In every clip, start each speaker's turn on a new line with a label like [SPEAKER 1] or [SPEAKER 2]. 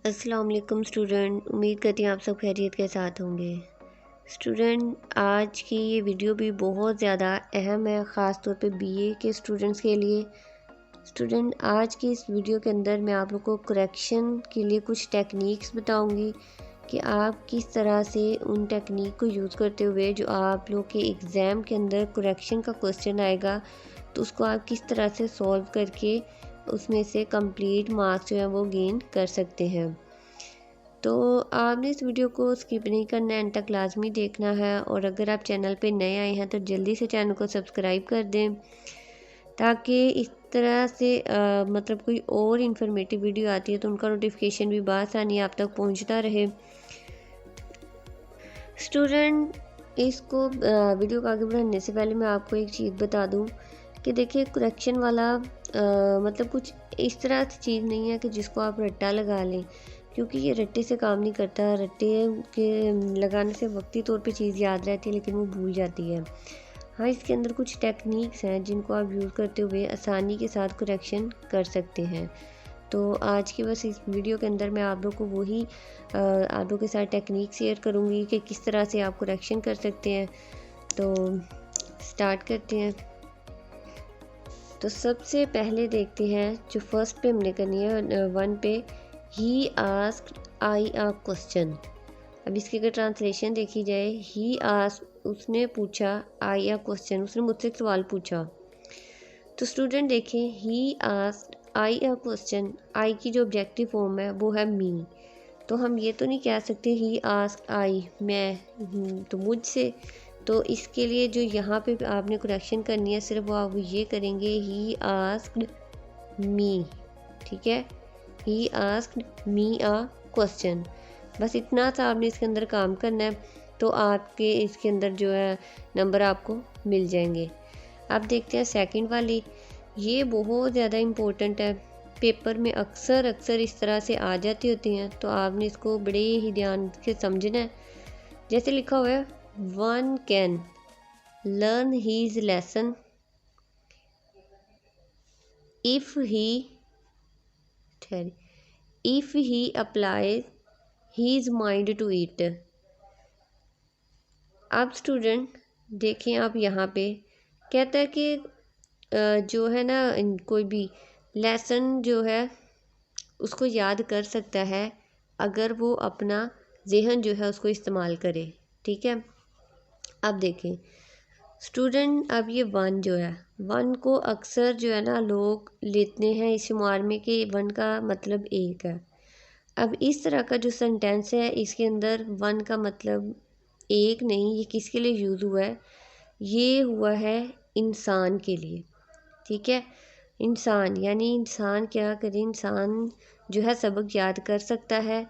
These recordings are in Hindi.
[SPEAKER 1] अस्सलाम वालेकुम स्टूडेंट, उम्मीद करती हूँ आप सब खैरियत के साथ होंगे। स्टूडेंट, आज की ये वीडियो भी बहुत ज़्यादा अहम है, ख़ास तौर पे बीए के स्टूडेंट्स के लिए। स्टूडेंट, आज की इस वीडियो के अंदर मैं आप लोग को करेक्शन के लिए कुछ टेक्निक्स बताऊंगी कि आप किस तरह से उन टेक्निक को यूज़ करते हुए जो आप लोग के एग्ज़ाम के अंदर करेक्शन का क्वेश्चन आएगा तो उसको आप किस तरह से सॉल्व करके उसमें से कंप्लीट मार्क्स जो है वो गेन कर सकते हैं। तो आपने इस वीडियो को स्किप नहीं करना, एंड तक लाजमी देखना है। और अगर आप चैनल पे नए आए हैं तो जल्दी से चैनल को सब्सक्राइब कर दें ताकि इस तरह से मतलब कोई और इन्फॉर्मेटिव वीडियो आती है तो उनका नोटिफिकेशन भी बआसानी आप तक पहुंचता रहे। स्टूडेंट, इसको वीडियो को आगे बढ़ाने से पहले मैं आपको एक चीज़ बता दूं कि देखिए, करेक्शन वाला मतलब कुछ इस तरह की चीज़ नहीं है कि जिसको आप रट्टा लगा लें, क्योंकि ये रट्टे से काम नहीं करता। रट्टे के लगाने से वक्ती तौर पे चीज़ याद रहती है लेकिन वो भूल जाती है। हाँ, इसके अंदर कुछ टेक्निक्स हैं जिनको आप यूज़ करते हुए आसानी के साथ करेक्शन कर सकते हैं। तो आज की बस इस वीडियो के अंदर मैं आप लोग को वही आप लोग के साथ टेक्निक शेयर करूँगी कि किस तरह से आप करेक्शन कर सकते हैं। तो स्टार्ट करते हैं। तो सबसे पहले देखते हैं जो फर्स्ट पे हमने करनी है, वन पे, he asked I a question. अब इसकी अगर ट्रांसलेशन देखी जाए, ही आस्क्ड उसने पूछा, आई अ क्वेश्चन उसने मुझसे एक सवाल पूछा। तो स्टूडेंट देखें, he asked I a question, आई की जो ऑब्जेक्टिव फॉर्म है वो है मी। तो हम ये तो नहीं कह सकते ही आस्क्ड आई, मैं तो मुझसे। तो इसके लिए जो यहाँ पे आपने करेक्शन करनी है सिर्फ वो आप ये करेंगे, ही आस्क्ड मी। ठीक है, he asked me a question. बस इतना सा आपने इसके अंदर काम करना है तो आपके इसके अंदर जो है नंबर आपको मिल जाएंगे। अब देखते हैं सेकंड वाली। ये बहुत ज़्यादा इम्पोर्टेंट है, पेपर में अक्सर इस तरह से आ जाती होती हैं, तो आपने इसको बड़े ही ध्यान से समझना है। जैसे लिखा हुआ है, one can learn his lesson if he applies his mind to it. अब स्टूडेंट देखें, आप यहाँ पे कहता है कि जो है ना, कोई भी लेसन जो है उसको याद कर सकता है अगर वो अपना जहन जो है उसको इस्तेमाल करे। ठीक है, अब देखें स्टूडेंट, अब ये वन जो है, वन को अक्सर जो है ना लोग लेते हैं इस शुमार में कि वन का मतलब एक है। अब इस तरह का जो सेंटेंस है इसके अंदर वन का मतलब एक नहीं, ये किसके लिए यूज़ हुआ है? ये हुआ है इंसान के लिए। ठीक है, इंसान यानी इंसान क्या करे, इंसान जो है सबक याद कर सकता है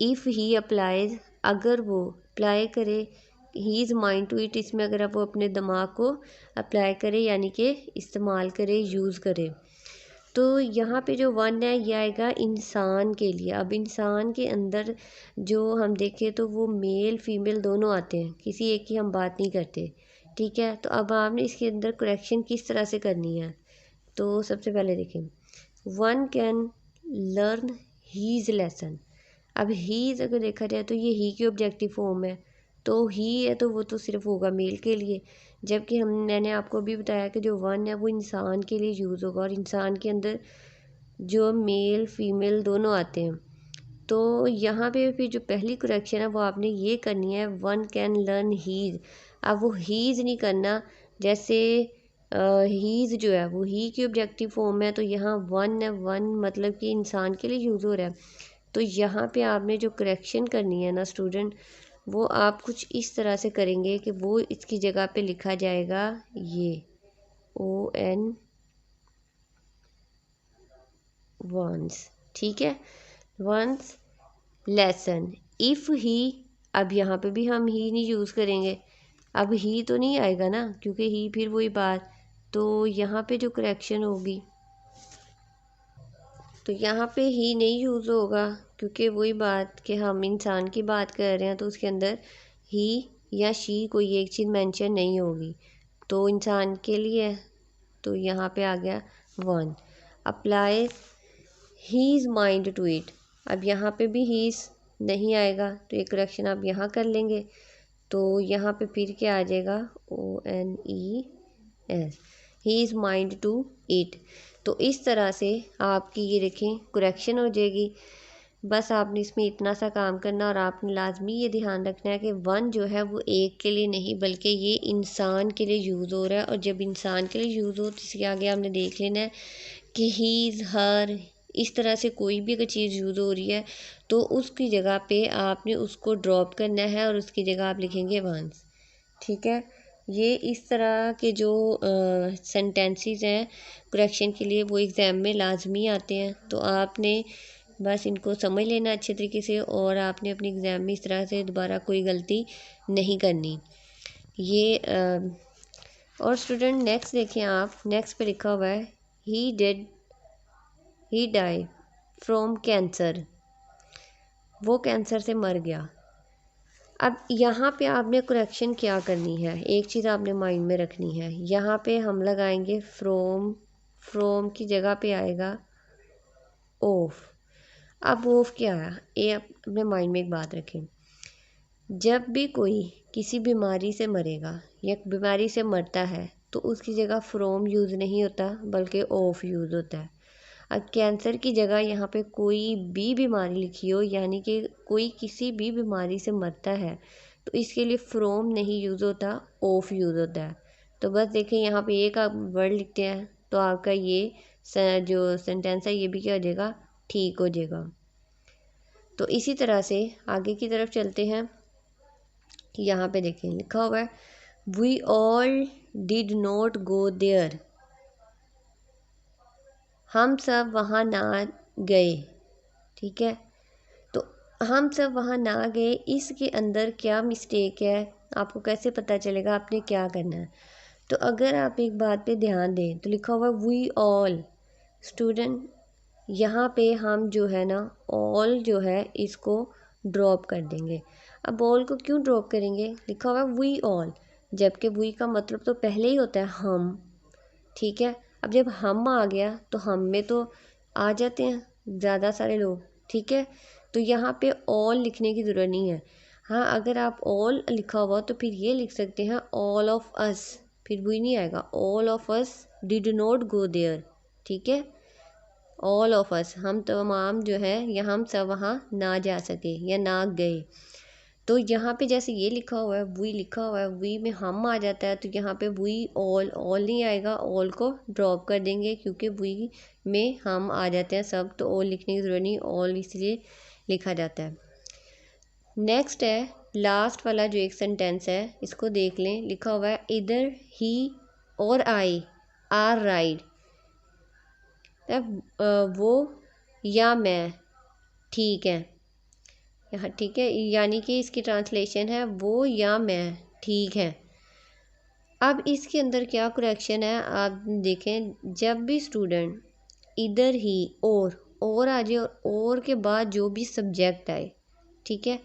[SPEAKER 1] इफ़ ही अप्लाइज, अगर वो अप्लाई करे he is mind to it, इसमें अगर आप वो अपने दिमाग को अप्लाई करे यानी कि इस्तेमाल करे, यूज़ करे। तो यहाँ पे जो वन है ये आएगा इंसान के लिए। अब इंसान के अंदर जो हम देखें तो वो मेल फीमेल दोनों आते हैं, किसी एक की हम बात नहीं करते। ठीक है, तो अब आपने इसके अंदर करेक्शन किस तरह से करनी है। तो सबसे पहले देखें, one can learn his lesson. अब हीज अगर देखा जाए तो ये ही की ऑब्जेक्टिव फॉर्म है, तो ही है तो वो तो सिर्फ होगा मेल के लिए, जबकि मैंने आपको भी बताया कि जो वन है वो इंसान के लिए यूज़ होगा, और इंसान के अंदर जो मेल फीमेल दोनों आते हैं। तो यहाँ पे फिर जो पहली करेक्शन है वो आपने ये करनी है, वन कैन लर्न हीज। अब वो हीज नहीं करना, जैसे हीज जो है वो ही की ऑब्जेक्टिव फॉर्म है, तो यहाँ वन है, वन मतलब कि इंसान के लिए यूज़ हो रहा है। तो यहाँ पे आपने जो करेक्शन करनी है ना स्टूडेंट, वो आप कुछ इस तरह से करेंगे कि वो इसकी जगह पे लिखा जाएगा ये ON वंस। ठीक है, वंस लेसन इफ़ ही। अब यहाँ पे भी हम ही नहीं यूज़ करेंगे, अब ही तो नहीं आएगा ना, क्योंकि ही फिर वही बात। तो यहाँ पे जो करेक्शन होगी, तो यहाँ पे ही नहीं यूज़ होगा क्योंकि वही बात कि हम इंसान की बात कर रहे हैं, तो उसके अंदर ही या शी कोई एक चीज़ मेंशन नहीं होगी, तो इंसान के लिए है। तो यहाँ पे आ गया one, apply his mind to it. अब यहाँ पे भी ही इज़ नहीं आएगा तो ये करेक्शन आप यहाँ कर लेंगे। तो यहाँ पे फिर क्या आ जाएगा, ONES, he is mind to it. तो इस तरह से आपकी ये देखें करेक्शन हो जाएगी। बस आपने इसमें इतना सा काम करना और आपने लाजमी ये ध्यान रखना है कि वन जो है वो एक के लिए नहीं बल्कि ये इंसान के लिए यूज़ हो रहा है। और जब इंसान के लिए यूज़ हो तो इसके आगे आपने देख लेना है कि हीज़, हर, इस तरह से कोई भी अगर चीज़ यूज़ हो रही है तो उसकी जगह पे आपने उसको ड्रॉप करना है और उसकी जगह आप लिखेंगे वंस। ठीक है, ये इस तरह के जो सेंटेंसेस हैं करेक्शन के लिए वो एग्ज़ाम में लाजमी आते हैं। तो आपने बस इनको समझ लेना अच्छे तरीके से और आपने अपने एग्ज़ाम में इस तरह से दोबारा कोई गलती नहीं करनी। ये और स्टूडेंट नेक्स्ट देखें आप, नेक्स्ट पे लिखा हुआ है ही डाई फ्रॉम कैंसर, वो कैंसर से मर गया। अब यहाँ पे आपने करेक्शन क्या करनी है, एक चीज़ आपने माइंड में रखनी है। यहाँ पे हम लगाएंगे फ्रॉम की जगह पे आएगा ऑफ। अब ऑफ क्या आया, ये अपने माइंड में एक बात रखें, जब भी कोई किसी बीमारी से मरेगा या बीमारी से मरता है तो उसकी जगह फ्रॉम यूज़ नहीं होता बल्कि ऑफ यूज़ होता है। अब कैंसर की जगह यहाँ पे कोई भी बीमारी लिखी हो यानी कि कोई किसी भी बीमारी से मरता है तो इसके लिए फ्रॉम नहीं यूज़ होता, ऑफ यूज़ होता है। तो बस देखें यहाँ पे एक आप वर्ड लिखते हैं तो आपका ये जो सेंटेंस है ये भी क्या हो जाएगा, ठीक हो जाएगा। तो इसी तरह से आगे की तरफ चलते हैं। यहाँ पे देखें लिखा हुआ है we all did not go there, हम सब वहाँ ना गए। ठीक है, तो हम सब वहाँ ना गए, इसके अंदर क्या मिस्टेक है आपको कैसे पता चलेगा, आपने क्या करना है। तो अगर आप एक बात पे ध्यान दें तो लिखा हुआ वी ऑल, स्टूडेंट यहाँ पे हम जो है ना ऑल जो है इसको ड्रॉप कर देंगे। अब ऑल को क्यों ड्रॉप करेंगे, लिखा हुआ है वी ऑल, जबकि वी का मतलब तो पहले ही होता है हम। ठीक है, अब जब हम आ गया तो हम में तो आ जाते हैं ज़्यादा सारे लोग। ठीक है, तो यहाँ पे ऑल लिखने की ज़रूरत नहीं है। हाँ, अगर आप ऑल लिखा हुआ तो फिर ये लिख सकते हैं ऑल ऑफ अस, फिर भी नहीं आएगा, all of us did not go there. ठीक है, ऑल ऑफ अस, हम तमाम जो है या हम सब वहाँ ना जा सके या ना गए। तो यहाँ पे जैसे ये लिखा हुआ है वी लिखा हुआ है, वी में हम आ जाता है तो यहाँ पे वी ऑल नहीं आएगा, ऑल को ड्रॉप कर देंगे क्योंकि वी में हम आ जाते हैं सब, तो ऑल लिखने की ज़रूरत नहीं, ऑल इसलिए लिखा जाता है। नेक्स्ट है लास्ट वाला जो एक सेंटेंस है इसको देख लें, लिखा हुआ है इधर ही और आई आर राइट, वो या मैं ठीक है। यहाँ ठीक है, यानी कि इसकी ट्रांसलेशन है वो या मैं ठीक है। अब इसके अंदर क्या करेक्शन है आप देखें, जब भी स्टूडेंट इधर ही और आ जाए और के बाद जो भी सब्जेक्ट आए, ठीक है,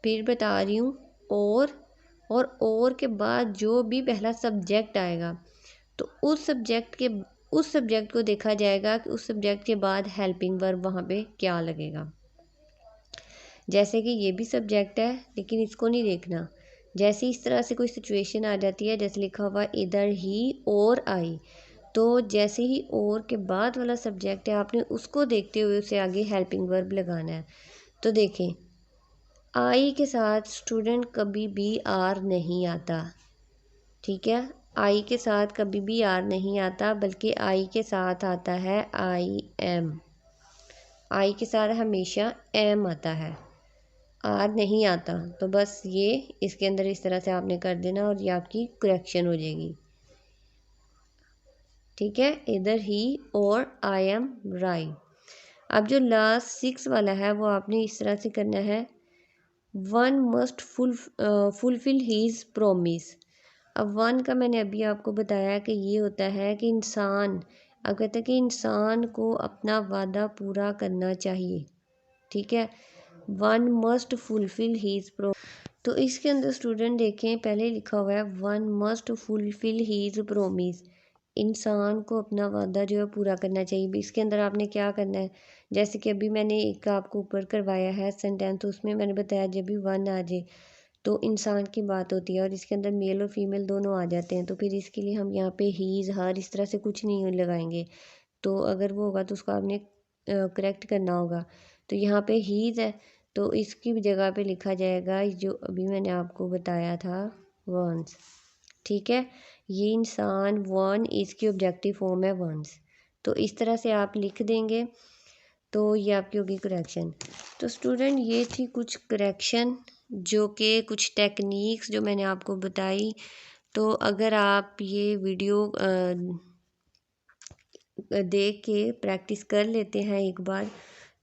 [SPEAKER 1] फिर बता रही हूँ और के बाद जो भी पहला सब्जेक्ट आएगा तो उस सब्जेक्ट को देखा जाएगा कि उस सब्जेक्ट के बाद हेल्पिंग वर्ब वहाँ पे क्या लगेगा। जैसे कि ये भी सब्जेक्ट है लेकिन इसको नहीं देखना, जैसे इस तरह से कोई सिचुएशन आ जाती है जैसे लिखा हुआ इधर ही और आई, तो जैसे ही और के बाद वाला सब्जेक्ट है आपने उसको देखते हुए उसे आगे हेल्पिंग वर्ब लगाना है। तो देखें आई के साथ स्टूडेंट कभी भी आर नहीं आता। ठीक है, आई के साथ कभी भी आर नहीं आता बल्कि आई के साथ आता है आई एम, आई के साथ हमेशा एम आता है, आर नहीं आता। तो बस ये इसके अंदर इस तरह से आपने कर देना और ये आपकी करेक्शन हो जाएगी। ठीक है, इधर ही और आई एम राइट। अब जो लास्ट 6 वाला है वो आपने इस तरह से करना है, one must fulfil his promise. अब वन का मैंने अभी आपको बताया कि ये होता है कि इंसान, अब कहते हैं कि इंसान को अपना वादा पूरा करना चाहिए। ठीक है, one must fulfil his pro, तो इसके अंदर स्टूडेंट देखें पहले लिखा हुआ है one must fulfil his promise, इंसान को अपना वादा जो है पूरा करना चाहिए। भी इसके अंदर आपने क्या करना है, जैसे कि अभी मैंने एक आपको ऊपर करवाया है सेंटेंस, तो उसमें मैंने बताया जब भी वन आ जाए तो इंसान की बात होती है और इसके अंदर मेल और फीमेल दोनों आ जाते हैं, तो फिर इसके लिए हम यहाँ पे ही इज़ हर इस तरह से कुछ नहीं लगाएंगे। तो अगर वो होगा तो उसको आपने करेक्ट करना होगा। तो यहाँ पे ही इज़ है तो इसकी जगह पे लिखा जाएगा जो अभी मैंने आपको बताया था, वंस। ठीक है, ये इंसान वन इसकी ऑब्जेक्टिव फॉर्म है वंस। तो इस तरह से आप लिख देंगे तो ये आपकी होगी करेक्शन। तो स्टूडेंट ये थी कुछ करेक्शन जो कि कुछ टेक्निक्स जो मैंने आपको बताई। तो अगर आप ये वीडियो देख के प्रैक्टिस कर लेते हैं एक बार,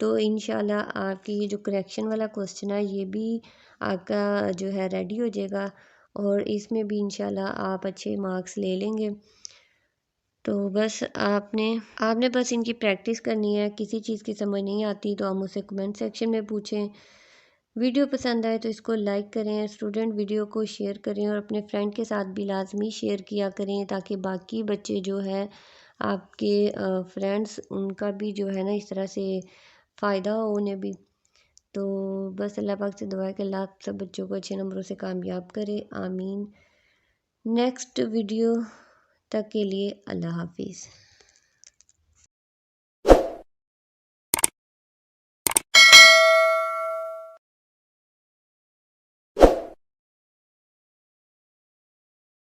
[SPEAKER 1] तो इंशाल्लाह आपकी ये जो करेक्शन वाला क्वेश्चन है ये भी आपका जो है रेडी हो जाएगा और इसमें भी इंशाल्लाह आप अच्छे मार्क्स ले लेंगे। तो बस आपने बस इनकी प्रैक्टिस करनी है। किसी चीज़ की समझ नहीं आती तो आप मुझसे कमेंट सेक्शन में पूछें। वीडियो पसंद आए तो इसको लाइक करें, स्टूडेंट वीडियो को शेयर करें और अपने फ्रेंड के साथ भी लाजमी शेयर किया करें ताकि बाकी बच्चे जो है आपके फ्रेंड्स उनका भी जो है ना इस तरह से फ़ायदा हो उन्हें भी। तो बस अल्लाह पाक से दुआ है कि अल्लाह आप सब बच्चों को अच्छे नंबरों से कामयाब करे, आमीन। नेक्स्ट वीडियो तक के लिए अल्लाह हाफिज़।